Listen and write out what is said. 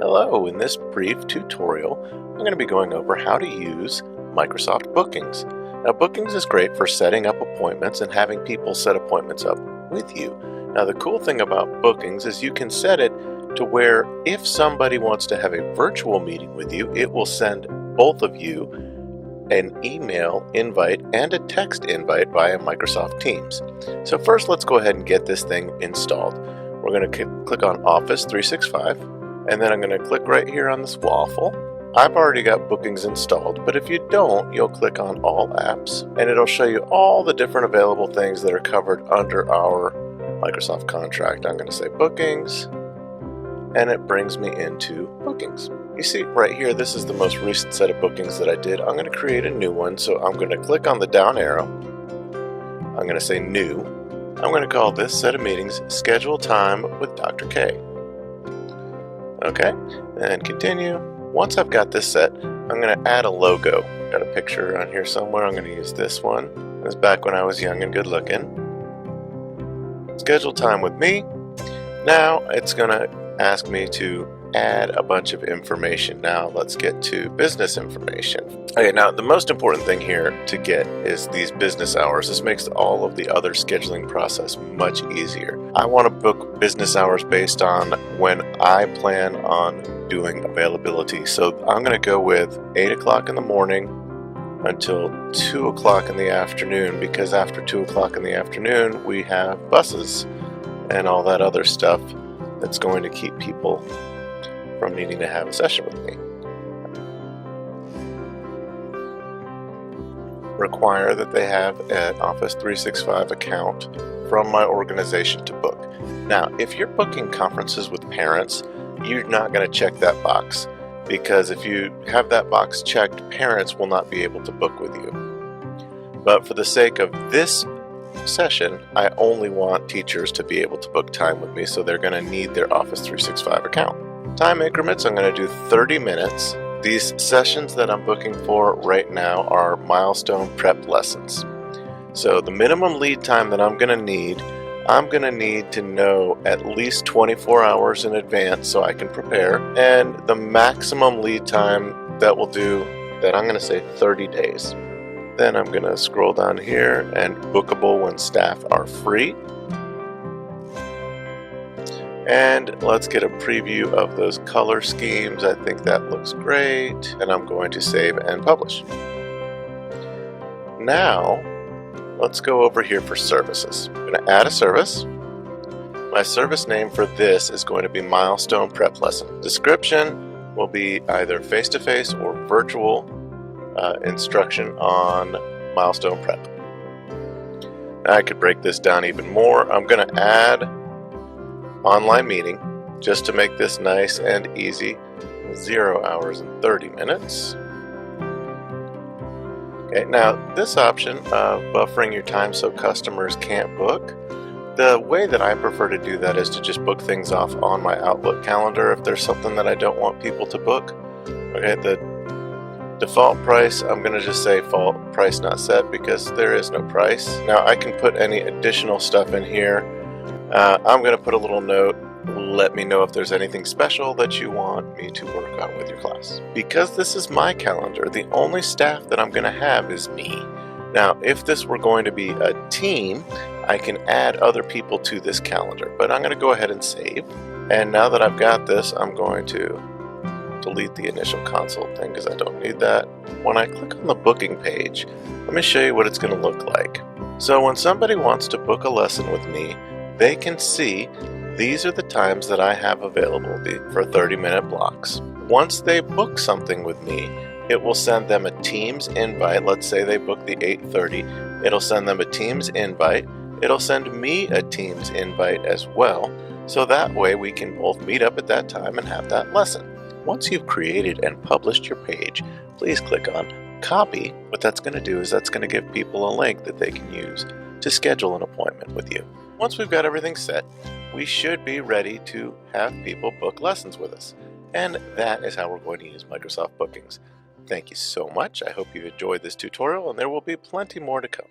Hello, in this brief tutorial, I'm going to be going over how to use Microsoft Bookings. Now, Bookings is great for setting up appointments and having people set appointments up with you. Now, the cool thing about Bookings is you can set it to where if somebody wants to have a virtual meeting with you, it will send both of you an email invite and a text invite via Microsoft Teams. So first, let's go ahead and get this thing installed. We're going to click on Office 365. And then I'm going to click right here on this waffle. I've already got Bookings installed, but if you don't, you'll click on All Apps, and it'll show you all the different available things that are covered under our Microsoft contract. I'm going to say Bookings, and it brings me into Bookings. You see right here, this is the most recent set of bookings that I did. I'm going to create a new one, so I'm going to click on the down arrow. I'm going to say New. I'm going to call this set of meetings Schedule Time with Dr. K. Okay, and continue. Once I've got this set, I'm going to add a logo. Got a picture on here somewhere. I'm going to use this one. This is back when I was young and good looking. Schedule time with me. Now it's going to ask me to add a bunch of information. Now let's get to business information. Okay, now the most important thing here to get is these business hours. This makes all of the other scheduling process much easier. I want to book business hours based on when I plan on doing availability. So I'm going to go with 8 o'clock in the morning until 2 o'clock in the afternoon, because after 2 o'clock in the afternoon we have buses and all that other stuff that's going to keep people from needing to have a session with me. Require that they have an Office 365 account from my organization to book. Now, if you're booking conferences with parents, you're not going to check that box, because if you have that box checked, parents will not be able to book with you. But for the sake of this session, I only want teachers to be able to book time with me, so they're going to need their Office 365 account. Time increments, I'm going to do 30 minutes. These sessions that I'm booking for right now are milestone prep lessons. So the minimum lead time that I'm going to need to know at least 24 hours in advance so I can prepare. And the maximum lead time that will do that, I'm going to say 30 days. Then I'm going to scroll down here and bookable when staff are free. And let's get a preview of those color schemes. I think that looks great. And I'm going to save and publish. Now, let's go over here for services. I'm going to add a service. My service name for this is going to be Milestone Prep Lesson. Description will be either face-to-face or virtual instruction on Milestone Prep. I could break this down even more. I'm going to add online meeting just to make this nice and easy. 0 hours and 30 minutes. Okay, now this option of buffering your time so customers can't book, the way that I prefer to do that is to just book things off on my Outlook calendar if there's something that I don't want people to book. Okay, the default price, I'm going to just say price not set, because there is no price. Now I can put any additional stuff in here. I'm going to put a little note, let me know if there's anything special that you want me to work on with your class. Because this is my calendar, the only staff that I'm going to have is me. Now, if this were going to be a team, I can add other people to this calendar, but I'm going to go ahead and save. And now that I've got this, I'm going to delete the initial consult thing because I don't need that. When I click on the booking page, let me show you what it's going to look like. So when somebody wants to book a lesson with me, they can see these are the times that I have available for 30-minute blocks. Once they book something with me, it will send them a Teams invite. Let's say they book the 8:30. It'll send them a Teams invite. It'll send me a Teams invite as well. So that way we can both meet up at that time and have that lesson. Once you've created and published your page, please click on Copy. What that's going to do is that's going to give people a link that they can use to schedule an appointment with you. Once we've got everything set, we should be ready to have people book lessons with us. And that is how we're going to use Microsoft Bookings. Thank you so much. I hope you've enjoyed this tutorial, and there will be plenty more to come.